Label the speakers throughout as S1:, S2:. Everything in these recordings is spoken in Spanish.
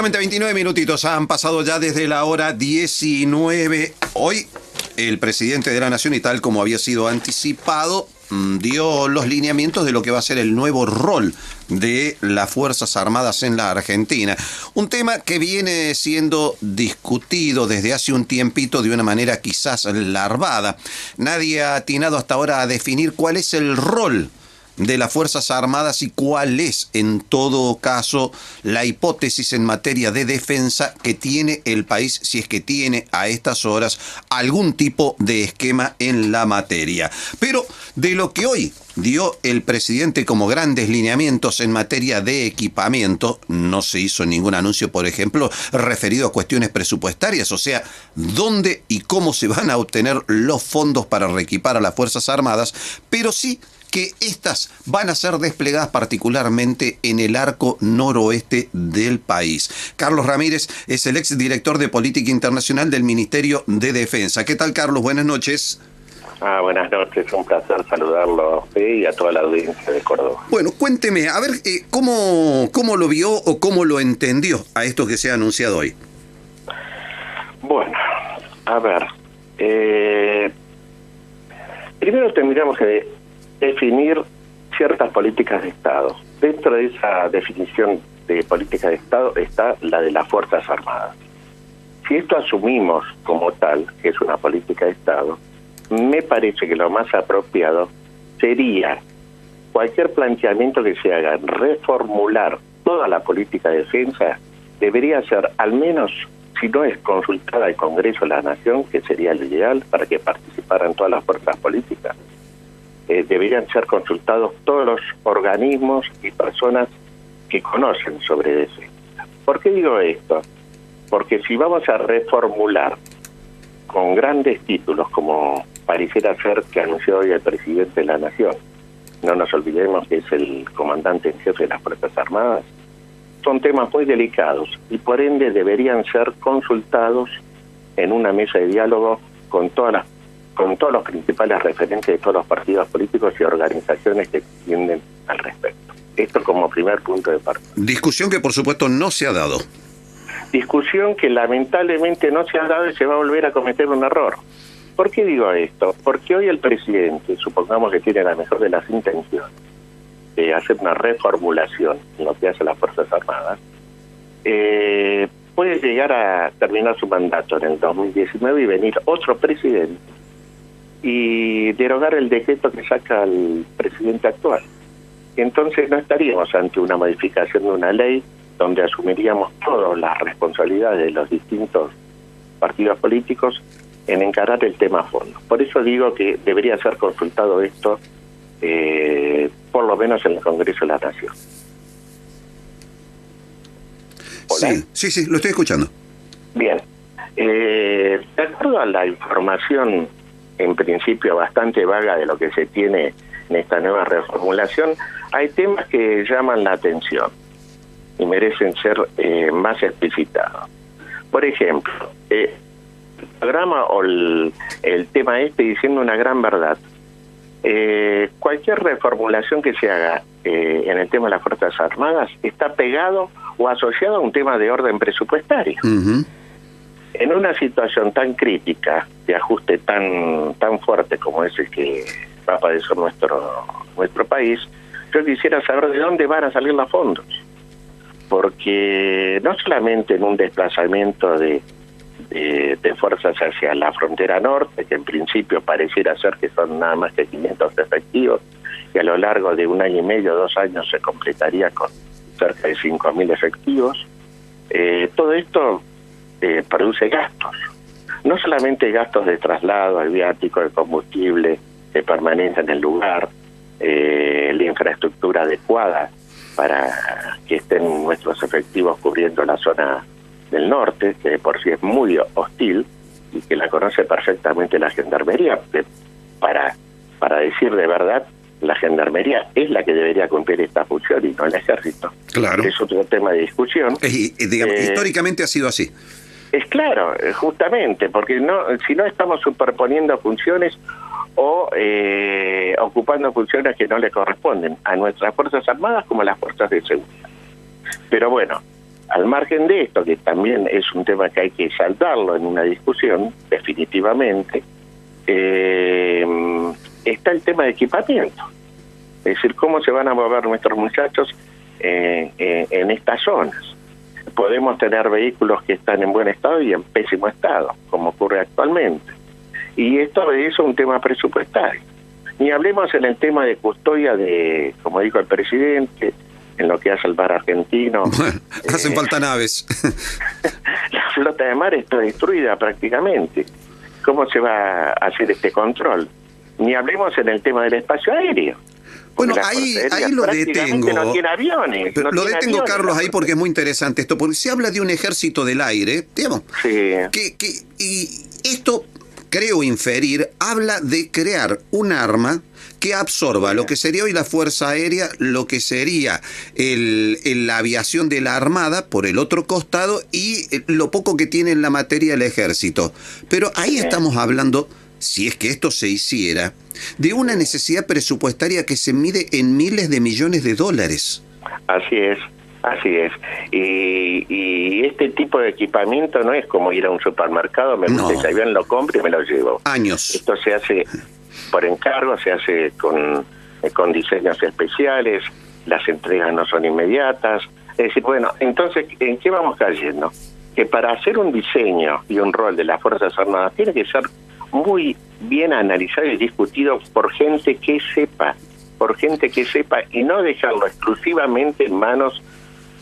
S1: Exactamente 29 minutitos han pasado ya desde la hora 19. Hoy el presidente de la Nación, y tal como había sido anticipado, dio los lineamientos de lo que va a ser el nuevo rol de las Fuerzas Armadas en la Argentina. Un tema que viene siendo discutido desde hace un tiempito de una manera quizás larvada. Nadie ha atinado hasta ahora a definir cuál es el rol de las Fuerzas Armadas y cuál es, en todo caso, la hipótesis en materia de defensa que tiene el país, si es que tiene a estas horas algún tipo de esquema en la materia. Pero de lo que hoy dio el presidente como grandes lineamientos en materia de equipamiento, no se hizo ningún anuncio, por ejemplo, referido a cuestiones presupuestarias, o sea, dónde y cómo se van a obtener los fondos para reequipar a las Fuerzas Armadas, pero sí que estas van a ser desplegadas particularmente en el arco noroeste del país. Carlos Ramírez es el exdirector de Política Internacional del Ministerio de Defensa. ¿Qué tal, Carlos? Buenas noches.
S2: Buenas noches, un placer saludarlo a usted y a toda la audiencia de Córdoba.
S1: Bueno, cuénteme, a ver, ¿cómo lo vio o cómo lo entendió a esto que se ha anunciado hoy?
S2: Bueno, a ver, primero tendríamos que definir ciertas políticas de Estado. Dentro de esa definición de política de Estado está la de las Fuerzas Armadas. Si esto asumimos como tal, que es una política de Estado, me parece que lo más apropiado sería cualquier planteamiento que se haga, reformular toda la política de defensa, debería ser, al menos, si no es consultada al Congreso de la Nación, que sería lo ideal para que participaran todas las fuerzas políticas, deberían ser consultados todos los organismos y personas que conocen sobre defensa. ¿Por qué digo esto? Porque si vamos a reformular con grandes títulos, como pareciera ser que anunció hoy el presidente de la Nación, no nos olvidemos que es el comandante en jefe de las Fuerzas Armadas, son temas muy delicados y por ende deberían ser consultados en una mesa de diálogo con todos los principales referentes de todos los partidos políticos y organizaciones que tienden al respecto. Esto como primer punto de partida.
S1: Discusión que por supuesto no se ha dado.
S2: Discusión que lamentablemente no se ha dado y se va a volver a cometer un error. ¿Por qué digo esto? Porque hoy el presidente, supongamos que tiene la mejor de las intenciones de hacer una reformulación en lo que hace las Fuerzas Armadas, puede llegar a terminar su mandato en el 2019 y venir otro presidente y derogar el decreto que saca el presidente actual. Entonces no estaríamos ante una modificación de una ley donde asumiríamos todas las responsabilidades de los distintos partidos políticos en encarar el tema a fondo. Por eso digo que debería ser consultado esto, por lo menos en el Congreso de la Nación. ¿Hola?
S1: Sí, lo estoy escuchando.
S2: Bien. De acuerdo a la información, en principio bastante vaga de lo que se tiene en esta nueva reformulación, hay temas que llaman la atención y merecen ser más explicitados. Por ejemplo, el programa o el tema diciendo una gran verdad. Cualquier reformulación que se haga en el tema de las Fuerzas Armadas está pegado o asociado a un tema de orden presupuestario. Uh-huh. En una situación tan crítica, de ajuste tan fuerte como es el que va a padecer nuestro país, yo quisiera saber de dónde van a salir los fondos. Porque no solamente en un desplazamiento de fuerzas hacia la frontera norte, que en principio pareciera ser que son nada más que 500 efectivos, y a lo largo de 1 año y medio, 2 años se completaría con cerca de 5.000 efectivos, todo esto produce gastos. No solamente gastos de traslado, de viático, de combustible, de permanencia en el lugar, la infraestructura adecuada para que estén nuestros efectivos cubriendo la zona del norte, que de por sí es muy hostil y que la conoce perfectamente la Gendarmería. Para decir de verdad, la Gendarmería es la que debería cumplir esta función y no el Ejército.
S1: Claro.
S2: Es otro tema de discusión.
S1: Históricamente ha sido así.
S2: Es claro, justamente, porque si no estamos superponiendo funciones o ocupando funciones que no le corresponden a nuestras Fuerzas Armadas como a las Fuerzas de Seguridad. Pero bueno, al margen de esto, que también es un tema que hay que saltarlo en una discusión, definitivamente, está el tema de equipamiento. Es decir, cómo se van a mover nuestros muchachos en estas zonas. Podemos tener vehículos que están en buen estado y en pésimo estado, como ocurre actualmente. Y esto es un tema presupuestario. Ni hablemos en el tema de custodia de, como dijo el presidente, en lo que hace el mar argentino.
S1: Bueno, hacen falta naves.
S2: La flota de mar está destruida prácticamente. ¿Cómo se va a hacer este control? Ni hablemos en el tema del espacio aéreo.
S1: Bueno, ahí lo detengo.
S2: No tiene aviones.
S1: Pero lo detengo, Carlos, ahí porque es muy interesante esto, porque se habla de un ejército del aire, digamos,
S2: sí.
S1: Y esto, creo inferir, habla de crear un arma que absorba lo que sería hoy la Fuerza Aérea, lo que sería la aviación de la Armada por el otro costado y lo poco que tiene en la materia el ejército. Pero ahí estamos hablando, si es que esto se hiciera, de una necesidad presupuestaria que se mide en miles de millones de dólares.
S2: Así es. Y este tipo de equipamiento no es como ir a un supermercado, me gusta ese avión, lo compro y me lo llevo.
S1: Años.
S2: Esto se hace por encargo, se hace con diseños especiales, las entregas no son inmediatas. Es decir, bueno, entonces, ¿en qué vamos cayendo? Que para hacer un diseño y un rol de las Fuerzas Armadas tiene que ser muy bien analizado y discutido por gente que sepa, y no dejarlo exclusivamente en manos,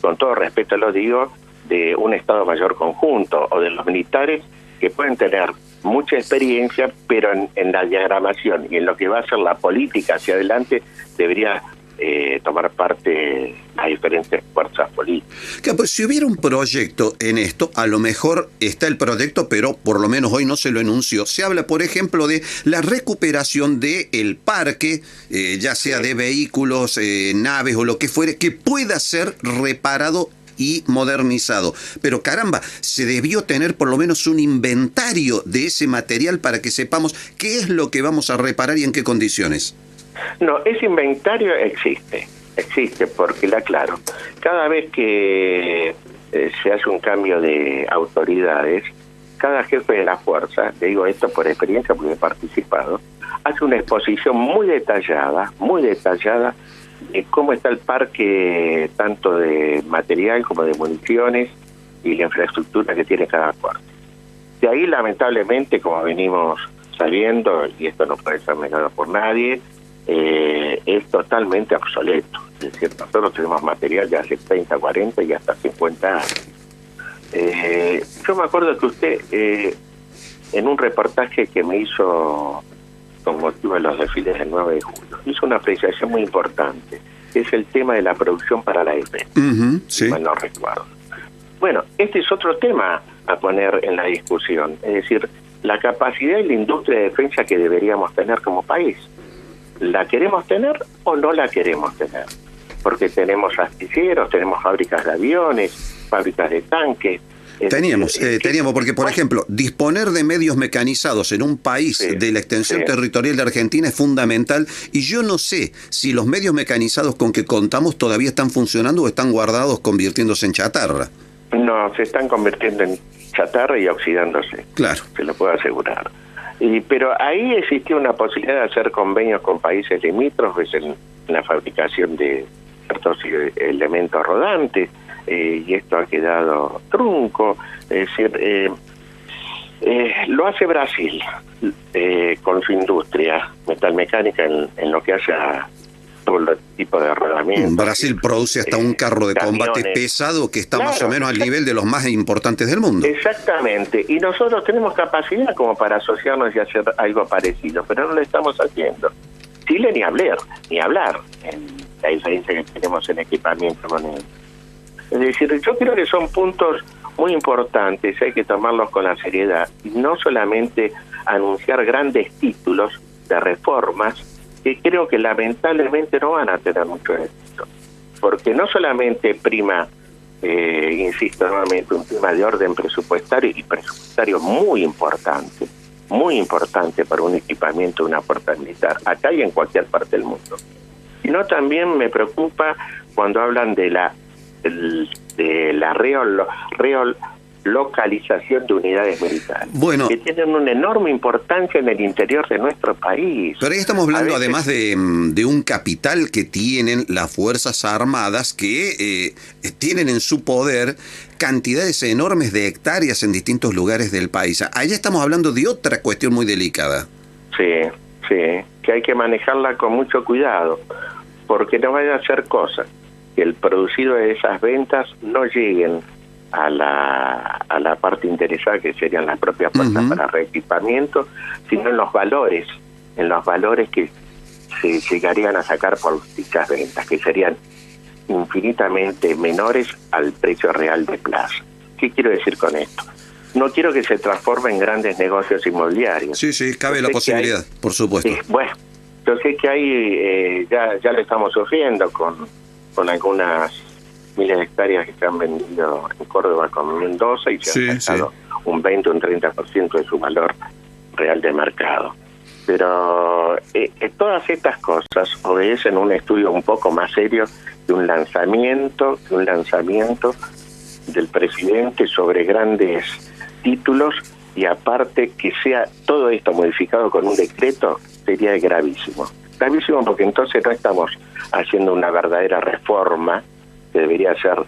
S2: con todo respeto lo digo, de un Estado Mayor conjunto o de los militares que pueden tener mucha experiencia, pero en la diagramación y en lo que va a ser la política hacia adelante debería tomar parte las diferentes fuerzas políticas.
S1: Claro, pues si hubiera un proyecto en esto, a lo mejor está el proyecto, pero por lo menos hoy no se lo enunció. Se habla, por ejemplo, de la recuperación del parque, ya sea de vehículos, naves o lo que fuere, que pueda ser reparado y modernizado. Pero caramba, se debió tener por lo menos un inventario de ese material para que sepamos qué es lo que vamos a reparar y en qué condiciones.
S2: No, ese inventario existe porque le aclaro, cada vez que se hace un cambio de autoridades, cada jefe de la fuerza, le digo esto por experiencia porque he participado, hace una exposición muy detallada de cómo está el parque, tanto de material como de municiones y la infraestructura que tiene cada cuarto. De ahí, lamentablemente, como venimos sabiendo, y esto no puede ser negado por nadie, es totalmente obsoleto. Es decir, nosotros tenemos material de hace 30, 40 y hasta 50 años. Yo me acuerdo que usted, en un reportaje que me hizo con motivo de los desfiles del 9 de julio, hizo una apreciación muy importante, que es el tema de la producción para la defensa.
S1: Sí.
S2: Si mal no recuerdo. Bueno, este es otro tema a poner en la discusión, es decir, la capacidad y la industria de defensa que deberíamos tener como país. ¿La queremos tener o no la queremos tener? Porque tenemos astilleros, tenemos fábricas de aviones, fábricas de tanques.
S1: Teníamos, porque, por ejemplo, disponer de medios mecanizados en un país de la extensión territorial de Argentina es fundamental, y yo no sé si los medios mecanizados con que contamos todavía están funcionando o están guardados convirtiéndose en chatarra.
S2: No, se están convirtiendo en chatarra y oxidándose. Claro. Se lo puedo asegurar. Pero ahí existía una posibilidad de hacer convenios con países limítrofes en la fabricación de ciertos elementos rodantes, y esto ha quedado trunco. Es decir, lo hace Brasil con su industria metalmecánica en lo que hace a todo el tipo de rodamientos.
S1: Brasil produce hasta un carro de combate pesado que está más o menos al nivel de los más importantes del mundo. Exactamente, y nosotros tenemos capacidad como para asociarnos y hacer algo parecido, pero no lo estamos haciendo. Chile ni hablar en la diferencia que tenemos en equipamiento con él. Es decir, yo creo que son puntos muy importantes, hay que tomarlos con la seriedad, y no solamente anunciar grandes títulos de reformas que creo que lamentablemente no van a tener mucho éxito, porque no solamente prima, insisto nuevamente, un tema de orden presupuestario y presupuestario muy importante para un equipamiento de una fuerza militar, acá y en cualquier parte del mundo, sino también me preocupa cuando hablan de
S2: de la localización de unidades militares,
S1: bueno,
S2: que tienen una enorme importancia en el interior de nuestro país.
S1: Pero ahí estamos hablando además de un capital que tienen las Fuerzas Armadas, que tienen en su poder cantidades enormes de hectáreas en distintos lugares del país. Ahí estamos hablando de otra cuestión muy delicada.
S2: Sí, que hay que manejarla con mucho cuidado, porque no vaya a ser cosa que el producido de esas ventas no lleguen a la parte interesada, que serían las propias fuerzas para reequipamiento, sino en los valores que se llegarían a sacar por dichas ventas, que serían infinitamente menores al precio real de plaza. ¿Qué quiero decir con esto? No quiero que se transforme en grandes negocios inmobiliarios.
S1: Sí, cabe la posibilidad, por supuesto.
S2: Bueno, yo sé que ahí ya lo estamos sufriendo con algunas miles de hectáreas que se han vendido en Córdoba con Mendoza y se han sacado un 20 o un 30% de su valor real de mercado. Pero todas estas cosas obedecen a un estudio un poco más serio de un lanzamiento del presidente sobre grandes títulos, y aparte que sea todo esto modificado con un decreto sería gravísimo. Gravísimo porque entonces no estamos haciendo una verdadera reforma que debería ser.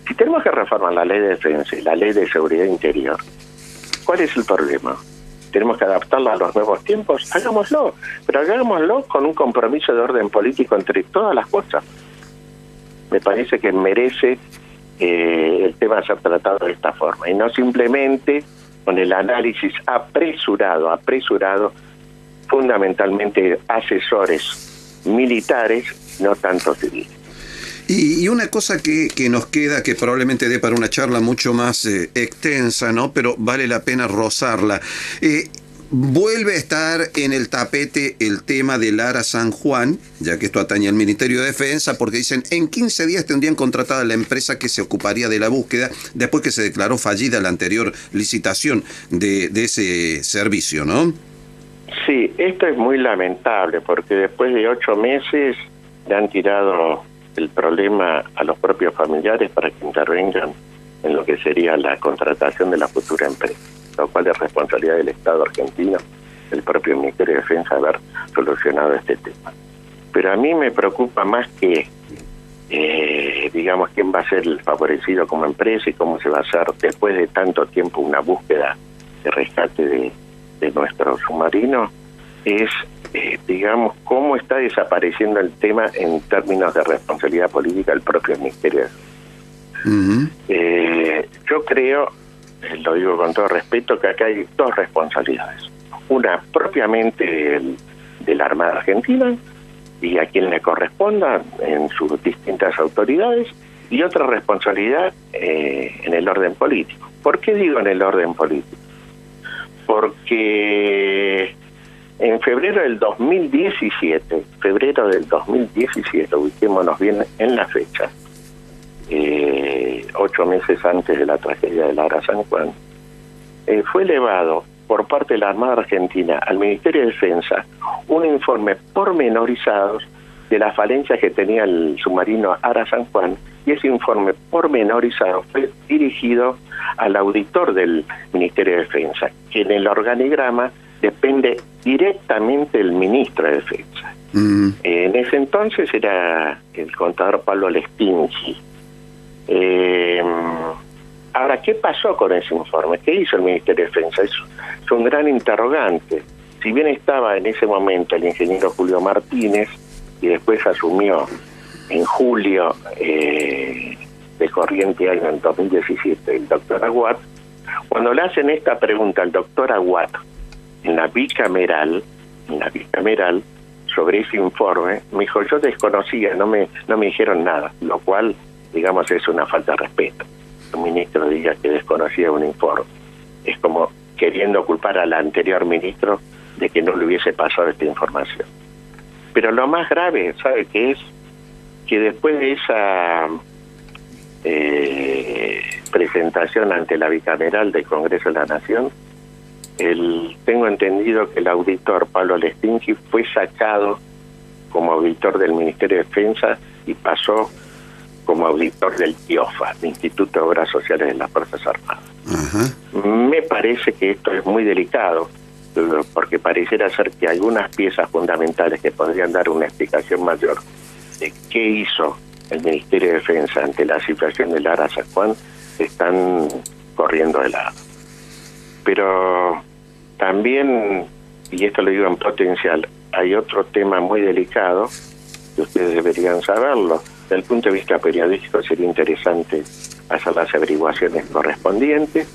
S2: Si tenemos que reformar la ley de defensa y la ley de seguridad interior, ¿cuál es el problema? Tenemos que adaptarla a los nuevos tiempos, hagámoslo, pero hagámoslo con un compromiso de orden político entre todas las fuerzas. Me parece que merece el tema ser tratado de esta forma, y no simplemente con el análisis apresurado, fundamentalmente asesores militares, no tanto civiles.
S1: Y una cosa que nos queda, que probablemente dé para una charla mucho más extensa, ¿no? Pero vale la pena rozarla. Vuelve a estar en el tapete el tema del ARA San Juan, ya que esto atañe al Ministerio de Defensa, porque dicen en 15 días tendrían contratada la empresa que se ocuparía de la búsqueda, después que se declaró fallida la anterior licitación de ese servicio, ¿no? Sí, esto es muy lamentable, porque después de 8 meses le han tirado el problema a los propios familiares para que intervengan en lo que sería la contratación de la futura empresa, lo cual es responsabilidad del Estado argentino, del propio Ministerio de Defensa, haber solucionado este tema. Pero a mí me preocupa más que, digamos, quién va a ser el favorecido como empresa y cómo se va a hacer después de tanto tiempo una búsqueda de rescate de nuestro submarino, es digamos, cómo está desapareciendo el tema en términos de responsabilidad política del propio Ministerio. Yo creo, lo digo con todo respeto, que acá hay dos responsabilidades. Una propiamente de la Armada Argentina y a quien le corresponda en sus distintas autoridades, y otra responsabilidad en el orden político. ¿Por qué digo en el orden político? Porque en febrero del 2017, ubiquémonos bien en la fecha, 8 meses antes de la tragedia del ARA San Juan, fue elevado por parte de la Armada Argentina al Ministerio de Defensa un informe pormenorizado de las falencias que tenía el submarino ARA San Juan, y ese informe pormenorizado fue dirigido al auditor del Ministerio de Defensa, que en el organigrama depende directamente del ministro de Defensa. En ese entonces era el contador Pablo Lestinchi. Ahora, ¿qué pasó con ese informe? ¿Qué hizo el Ministerio de Defensa? Es un gran interrogante. Si bien estaba en ese momento el ingeniero Julio Martínez, y después asumió en julio de corriente año en 2017 el doctor Aguat, cuando le hacen esta pregunta al doctor Aguat en la bicameral sobre ese informe, me dijo, yo desconocía, no me dijeron nada, lo cual, digamos, es una falta de respeto. Un ministro diga que desconocía un informe. Es como queriendo culpar al anterior ministro de que no le hubiese pasado esta información. Pero lo más grave, ¿sabe qué es? Que después de esa presentación ante la bicameral del Congreso de la Nación, tengo entendido que el auditor Pablo Lestinchi fue sacado como auditor del Ministerio de Defensa y pasó
S2: como auditor del IOFA, el Instituto de Obras Sociales de las Fuerzas Armadas.
S1: Ajá.
S2: Me parece que esto es muy delicado, porque pareciera ser que algunas piezas fundamentales que podrían dar una explicación mayor de qué hizo el Ministerio de Defensa ante la situación del Ara San Juan están corriendo de lado. Pero también, y esto lo digo en potencial, hay otro tema muy delicado que ustedes deberían saberlo. Desde el punto de vista periodístico sería interesante hacer las averiguaciones correspondientes.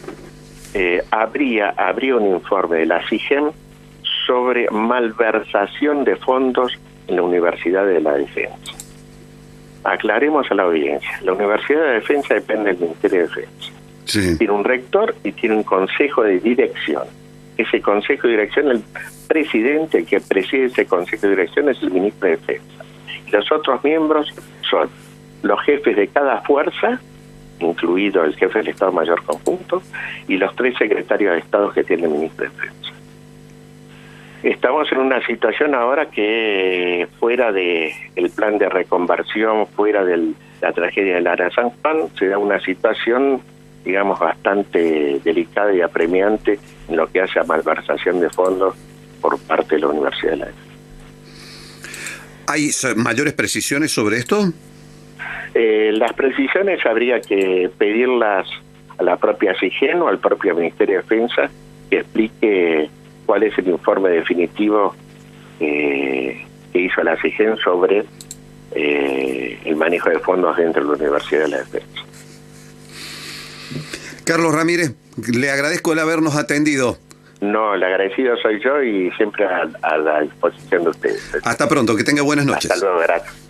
S2: Habría un informe de la CIGEM sobre malversación de fondos en la Universidad de la Defensa. Aclaremos a la audiencia, la Universidad de Defensa depende del Ministerio de Defensa.
S1: Sí.
S2: Tiene un rector y tiene un consejo de dirección. Ese consejo de dirección, el presidente, el que preside ese consejo de dirección es el ministro de Defensa. Y los otros miembros son los jefes de cada fuerza, incluido el jefe del Estado Mayor Conjunto, y los 3 secretarios de Estado que tiene el ministro de Defensa. Estamos en una situación ahora que fuera de el plan de reconversión, fuera de la tragedia del Ara San Juan, se da una situación, digamos, bastante delicada y apremiante en lo que hace a malversación de fondos por parte de la Universidad de la Defensa.
S1: ¿Hay mayores precisiones sobre esto?
S2: Las precisiones habría que pedirlas a la propia CIGEN o al propio Ministerio de Defensa que explique cuál es el informe definitivo que hizo la CIGEN sobre el manejo de fondos dentro de la Universidad de la Defensa.
S1: Carlos Ramírez, le agradezco el habernos atendido.
S2: No, el agradecido soy yo y siempre a la disposición de ustedes.
S1: Hasta pronto, que tenga buenas noches.
S2: Hasta luego, gracias.